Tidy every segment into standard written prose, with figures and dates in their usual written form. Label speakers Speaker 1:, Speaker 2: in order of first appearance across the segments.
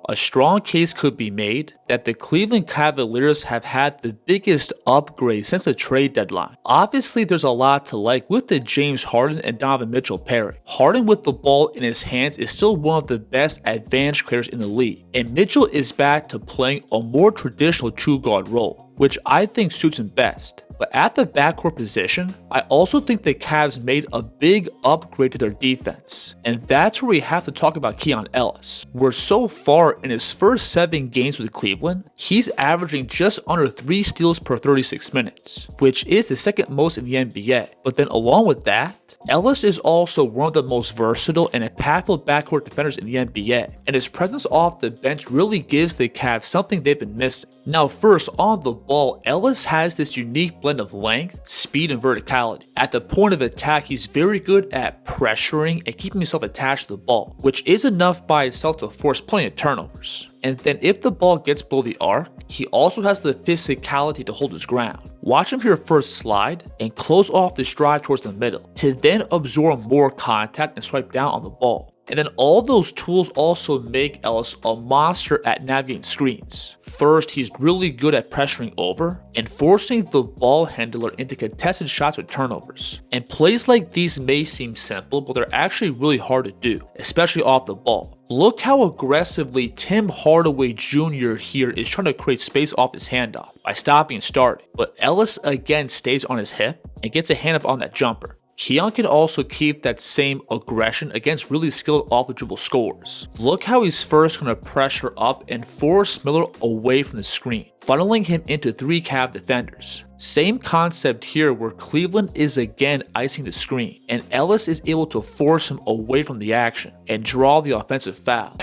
Speaker 1: a strong case could be made that the Cleveland Cavaliers have had the biggest upgrade since the trade deadline. Obviously, there's a lot to like with the James Harden and Donovan Mitchell pairing. Harden with the ball in his hands is still one of the best advantage creators in the league, and Mitchell is back to playing a more traditional two guard role, which I think suits him best. But at the backcourt position, I also think the Cavs made a big upgrade to their defense. And that's where we have to talk about Keon Ellis, where so far in his first 7 games with Cleveland, he's averaging just under 3 steals per 36 minutes, which is the second most in the NBA. But then along with that, Ellis is also one of the most versatile and impactful backcourt defenders in the NBA, and his presence off the bench really gives the Cavs something they've been missing. Now first, on the ball, Ellis has this unique blend of length, speed, and verticality. At the point of attack, he's very good at pressuring and keeping himself attached to the ball, which is enough by itself to force plenty of turnovers. And then if the ball gets below the arc, he also has the physicality to hold his ground. Watch him here first slide and close off this drive towards the middle, to then absorb more contact and swipe down on the ball. And then all those tools also make Ellis a monster at navigating screens. First, he's really good at pressuring over and forcing the ball handler into contested shots with turnovers. And plays like these may seem simple, but they're actually really hard to do, especially off the ball. Look how aggressively Tim Hardaway Jr. here is trying to create space off his handoff by stopping and starting. But Ellis again stays on his hip and gets a hand up on that jumper. Keon can also keep that same aggression against really skilled off-the-dribble scorers. Look how he's first going to pressure up and force Miller away from the screen, funneling him into 3 Cav defenders. Same concept here where Cleveland is again icing the screen, and Ellis is able to force him away from the action and draw the offensive foul.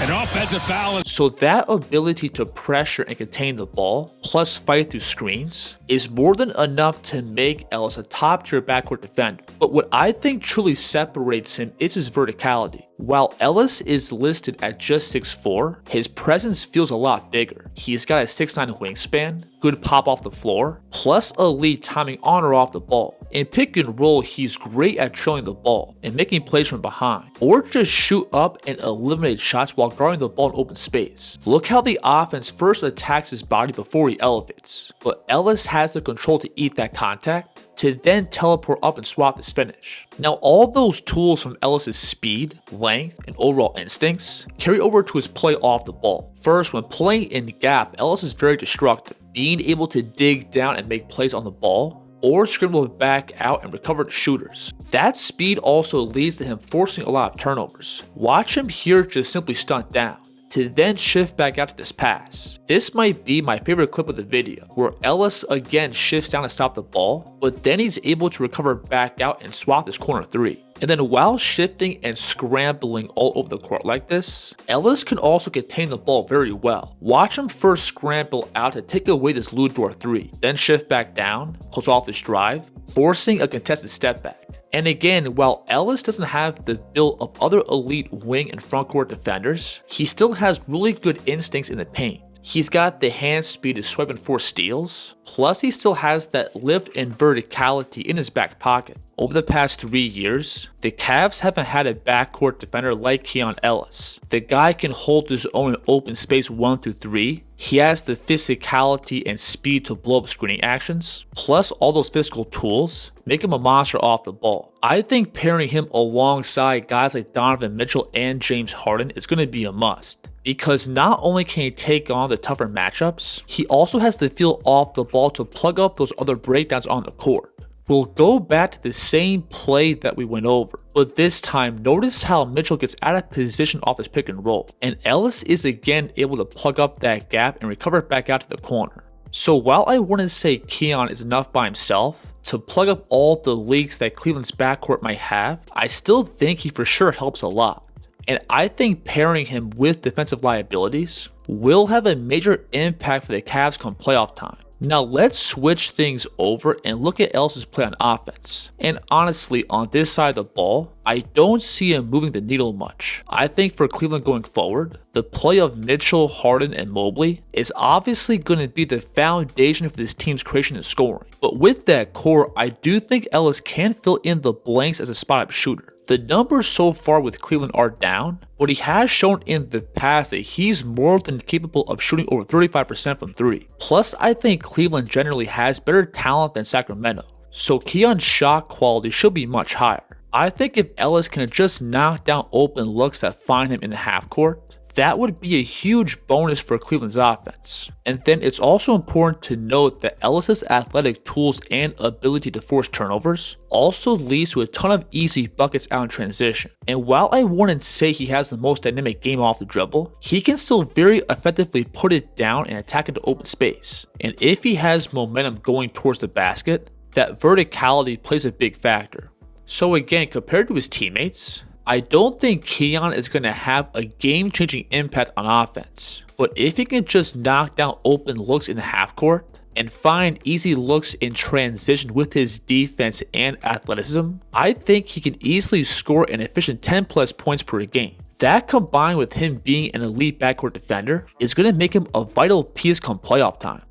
Speaker 2: An offensive foul.
Speaker 1: So that ability to pressure and contain the ball, plus fight through screens, is more than enough to make Ellis a top-tier backcourt defender. But what I think truly separates him is his verticality. While Ellis is listed at just 6'4", his presence feels a lot bigger. He's got a 6'9" wingspan, good pop off the floor, plus elite timing on or off the ball. In pick and roll, he's great at trailing the ball and making plays from behind, or just shoot up and eliminate shots while guarding the ball in open space. Look how the offense first attacks his body before he elevates, but Ellis has the control to eat that contact, to then teleport up and swap this finish. Now all those tools from Ellis' speed, length, and overall instincts carry over to his play off the ball. First, when playing in the gap, Ellis is very destructive, being able to dig down and make plays on the ball, or scramble back out and recover the shooters. That speed also leads to him forcing a lot of turnovers. Watch him here just simply stunt down, to then shift back out to this pass. This might be my favorite clip of the video, where Ellis again shifts down to stop the ball, but then he's able to recover back out and swap this corner 3. And then while shifting and scrambling all over the court like this, Ellis can also contain the ball very well. Watch him first scramble out to take away this Ludor 3, then shift back down, close off this drive, forcing a contested step back. And again, while Ellis doesn't have the build of other elite wing and frontcourt defenders, he still has really good instincts in the paint. He's got the hand speed to swipe and force steals, plus he still has that lift and verticality in his back pocket. Over the past 3 years, the Cavs haven't had a backcourt defender like Keon Ellis. The guy can hold his own in open space 1 through 3. He has the physicality and speed to blow up screening actions, plus all those physical tools make him a monster off the ball. I think pairing him alongside guys like Donovan Mitchell and James Harden is going to be a must, because not only can he take on the tougher matchups, he also has the feel off the ball to plug up those other breakdowns on the court. We'll go back to the same play that we went over, but this time notice how Mitchell gets out of position off his pick and roll, and Ellis is again able to plug up that gap and recover it back out to the corner. So while I wouldn't say Keon is enough by himself to plug up all the leaks that Cleveland's backcourt might have, I still think he for sure helps a lot. And I think pairing him with defensive liabilities will have a major impact for the Cavs come playoff time. Now let's switch things over and look at Ellis' play on offense. And honestly, on this side of the ball, I don't see him moving the needle much. I think for Cleveland going forward, the play of Mitchell, Harden, and Mobley is obviously going to be the foundation for this team's creation and scoring. But with that core, I do think Ellis can fill in the blanks as a spot-up shooter. The numbers so far with Cleveland are down, but he has shown in the past that he's more than capable of shooting over 35% from 3. Plus, I think Cleveland generally has better talent than Sacramento, so Keon's shot quality should be much higher. I think if Ellis can just knock down open looks that find him in the half court, that would be a huge bonus for Cleveland's offense. And then it's also important to note that Ellis's athletic tools and ability to force turnovers also leads to a ton of easy buckets out in transition. And while I wouldn't say he has the most dynamic game off the dribble, he can still very effectively put it down and attack into open space. And if he has momentum going towards the basket, that verticality plays a big factor. So again, compared to his teammates, I don't think Keon is going to have a game-changing impact on offense, but if he can just knock down open looks in the half court and find easy looks in transition with his defense and athleticism, I think he can easily score an efficient 10 plus points per game. That combined with him being an elite backcourt defender is going to make him a vital piece come playoff time.